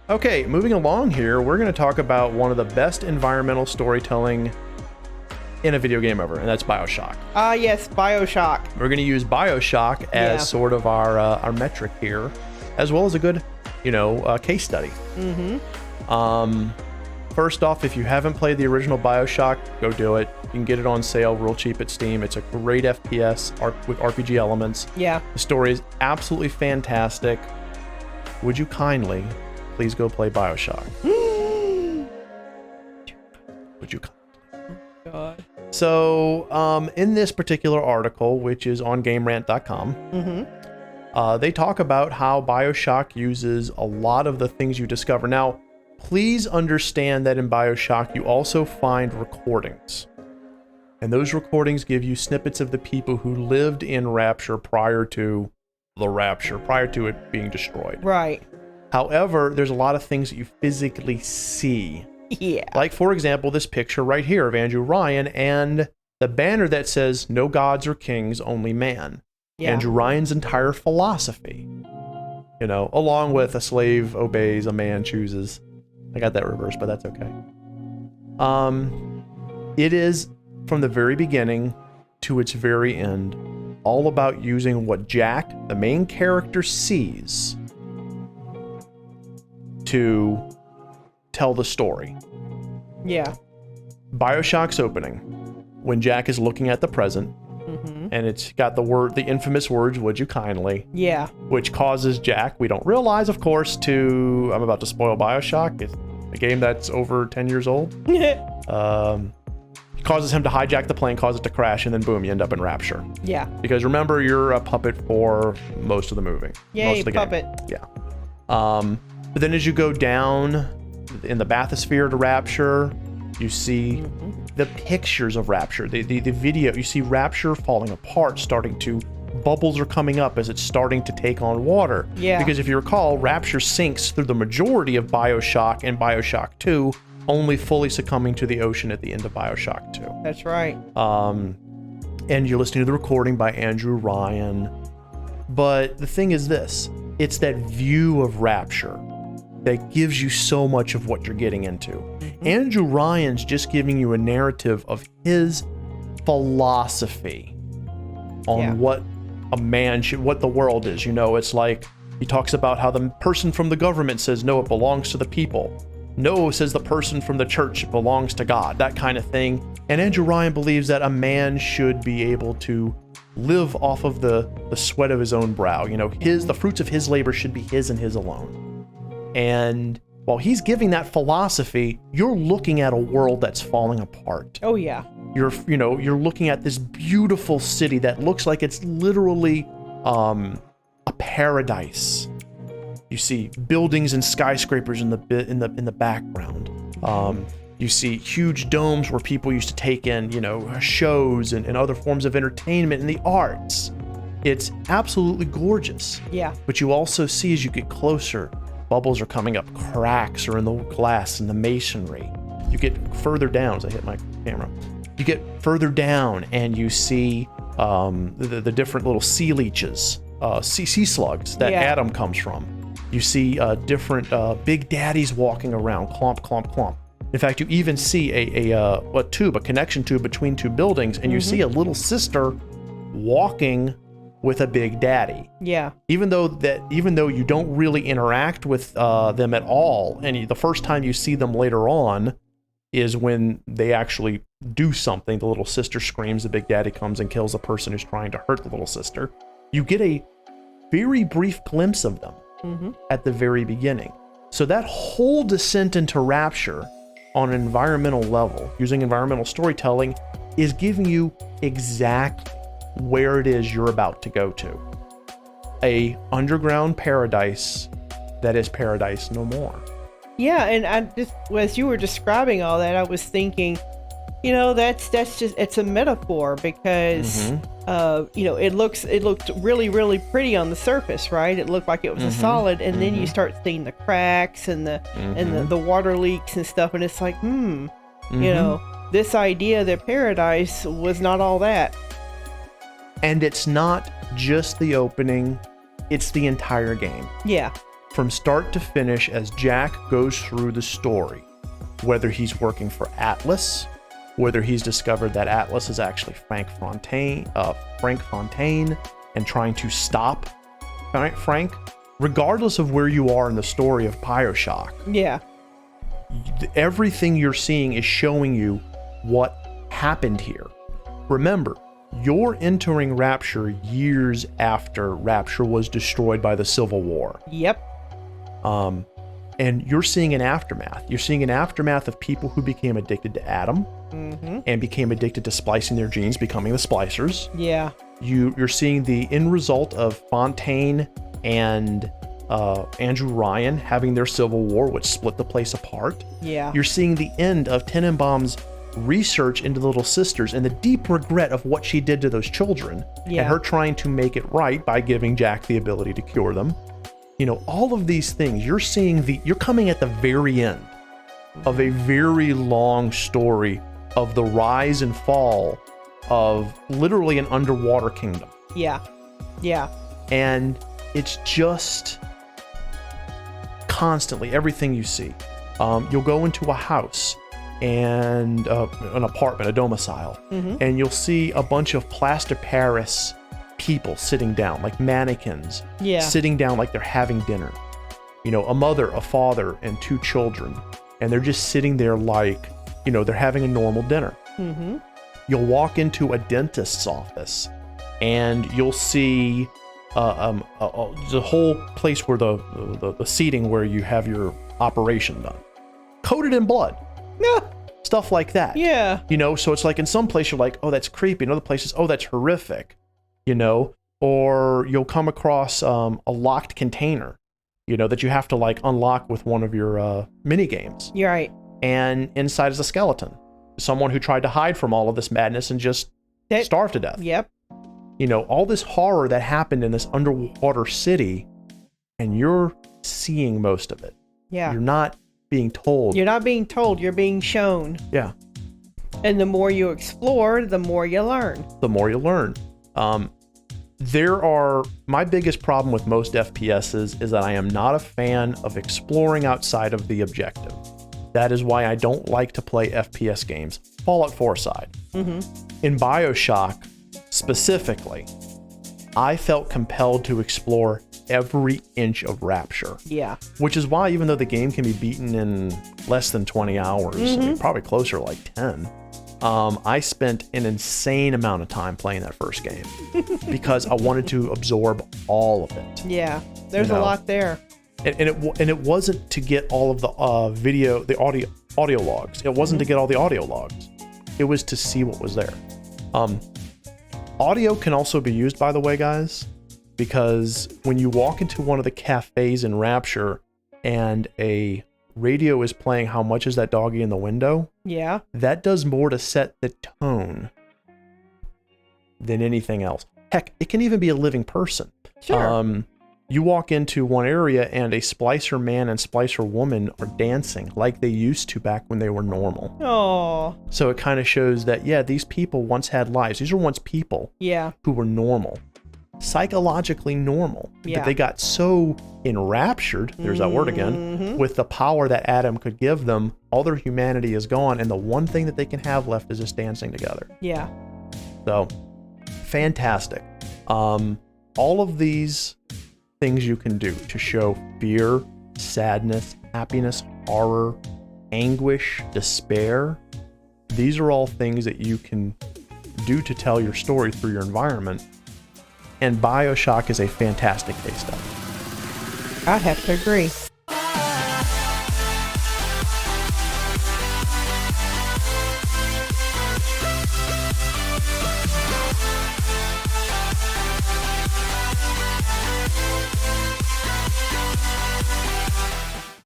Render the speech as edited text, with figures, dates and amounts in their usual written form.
Okay, moving along here, we're going to talk about one of the best environmental storytelling in a video game ever, and that's BioShock. Yes, BioShock. We're going to use BioShock as sort of our metric here, as well as a good, case study. First off, if you haven't played the original BioShock, go do it. You can get it on sale real cheap at Steam. It's a great FPS with RPG elements. Yeah. The story is absolutely fantastic. Would you kindly please go play BioShock? Would you? God. So, in this particular article, which is on GameRant.com, they talk about how BioShock uses a lot of the things you discover. Now, please understand that in BioShock, you also find recordings. And those recordings give you snippets of the people who lived in Rapture prior to the Rapture, prior to it being destroyed. Right. However, there's a lot of things that you physically see. Yeah. Like, for example, this picture right here of Andrew Ryan and the banner that says, "No gods or kings, only man." Yeah. Andrew Ryan's entire philosophy, along with a slave obeys, a man chooses. I got that reversed, but that's okay. It is, from the very beginning to its very end, all about using what Jack, the main character, sees to tell the story. Yeah. BioShock's opening, when Jack is looking at the present, and it's got the infamous words, "Would you kindly?" Yeah. Which causes Jack, we don't realize, of course, I'm about to spoil BioShock. It's a game that's over 10 years old. Causes him to hijack the plane, cause it to crash, and then boom, you end up in Rapture. Yeah. Because remember, you're a puppet for most of the movie. Yay, most of the puppet. Game. Yeah. But then as you go down in the bathysphere to Rapture, you see the pictures of Rapture, the video. You see Rapture falling apart, bubbles are coming up as it's starting to take on water. Yeah. Because if you recall, Rapture sinks through the majority of BioShock and BioShock 2, only fully succumbing to the ocean at the end of BioShock 2. That's right. And you're listening to the recording by Andrew Ryan. But the thing is this, it's that view of Rapture that gives you so much of what you're getting into. Andrew Ryan's just giving you a narrative of his philosophy on what a man should, what the world is. It's like, he talks about how the person from the government says, no, it belongs to the people. No, says the person from the church, it belongs to God, that kind of thing. And Andrew Ryan believes that a man should be able to live off of the sweat of his own brow. The fruits of his labor should be his and his alone. And while he's giving that philosophy, you're looking at a world that's falling apart. Oh yeah. You're looking at this beautiful city that looks like it's literally a paradise. You see buildings and skyscrapers in the background. You see huge domes where people used to take in, shows and other forms of entertainment and the arts. It's absolutely gorgeous. Yeah. But you also see, as you get closer, bubbles are coming up, cracks are in the glass and the masonry. You get further down, as I hit my camera. You get further down and you see the different little sea leeches, sea slugs that Adam comes from. You see different big daddies walking around, clomp, clomp, clomp. In fact, you even see a connection tube between two buildings, and you see a little sister walking with a big daddy. Yeah. Even though you don't really interact with them at all, and the first time you see them later on is when they actually do something. The little sister screams, the big daddy comes and kills a person who's trying to hurt the little sister. You get a very brief glimpse of them at the very beginning. So that whole descent into Rapture on an environmental level, using environmental storytelling, is giving you exactly where it is you're about to go to. A underground paradise that is paradise no more. Yeah, and I just, as you were describing all that, I was thinking, that's just, it's a metaphor because, it looked really, really pretty on the surface, right? It looked like it was a solid, and then you start seeing the cracks and the water leaks and stuff, and it's like, this idea that paradise was not all that. And it's not just the opening, it's the entire game. Yeah. from start to finish as Jack goes through the story, whether he's working for Atlas, whether he's discovered that Atlas is actually Frank Fontaine, and trying to stop Frank, regardless of where you are in the story of BioShock. Yeah. Everything you're seeing is showing you what happened here. Remember, you're entering Rapture years after Rapture was destroyed by the Civil War. Yep. And you're seeing an aftermath. You're seeing an aftermath of people who became addicted to Adam and became addicted to splicing their genes, becoming the splicers. Yeah. You're seeing the end result of Fontaine and Andrew Ryan having their civil war, which split the place apart. Yeah. You're seeing the end of Tenenbaum's research into the Little Sisters and the deep regret of what she did to those children, and her trying to make it right by giving Jack the ability to cure them. You know, all of these things, you're coming at the very end of a very long story of the rise and fall of literally an underwater kingdom. Yeah. Yeah. And it's just constantly everything you see. You'll go into a house and an apartment, a domicile, and you'll see a bunch of plaster Paris people sitting down, like mannequins, sitting down like they're having dinner. You know, a mother, a father, and 2 children, and they're just sitting there like, you know, they're having a normal dinner. You'll walk into a dentist's office, and you'll see the whole place where the seating where you have your operation done, coated in blood. Stuff like that. Yeah. You know, so it's like in some place you're like, oh, that's creepy. In other places, oh, that's horrific. You know, or you'll come across a locked container, you know, that you have to like unlock with one of your mini games. You're right. And inside is a skeleton, someone who tried to hide from all of this madness and just starved to death. Yep. You know, all this horror that happened in this underwater city, and you're seeing most of it. Yeah. You're not being told. You're not being told, you're being shown. Yeah. And the more you explore, the more you learn. The more you learn. My biggest problem with most FPSs is that I am not a fan of exploring outside of the objective. That is why I don't like to play FPS games. Fallout 4 side. In BioShock, specifically, I felt compelled to explore every inch of Rapture. Yeah. Which is why, even though the game can be beaten in less than 20 hours, I mean, probably closer to like 10, I spent an insane amount of time playing that first game because I wanted to absorb all of it. Yeah, there's a lot there. And it wasn't to get all of the audio logs. It wasn't to get all the audio logs. It was to see what was there. Audio can also be used, by the way, guys, because when you walk into one of the cafes in Rapture and a radio is playing How Much Is That Doggy in the Window? Yeah. That does more to set the tone than anything else. Heck, it can even be a living person. Sure. You walk into one area and a splicer man and splicer woman are dancing like they used to back when they were normal. Oh. So it kind of shows that, yeah, these people once had lives. These are once people who were normal. Psychologically normal. Yeah. But they got so enraptured, there's that word again, with the power that Adam could give them. All their humanity is gone, and the one thing that they can have left is just dancing together. Yeah. So, fantastic. All of these things you can do to show fear, sadness, happiness, horror, anguish, despair, these are all things that you can do to tell your story through your environment. And BioShock is a fantastic case study. I have to agree.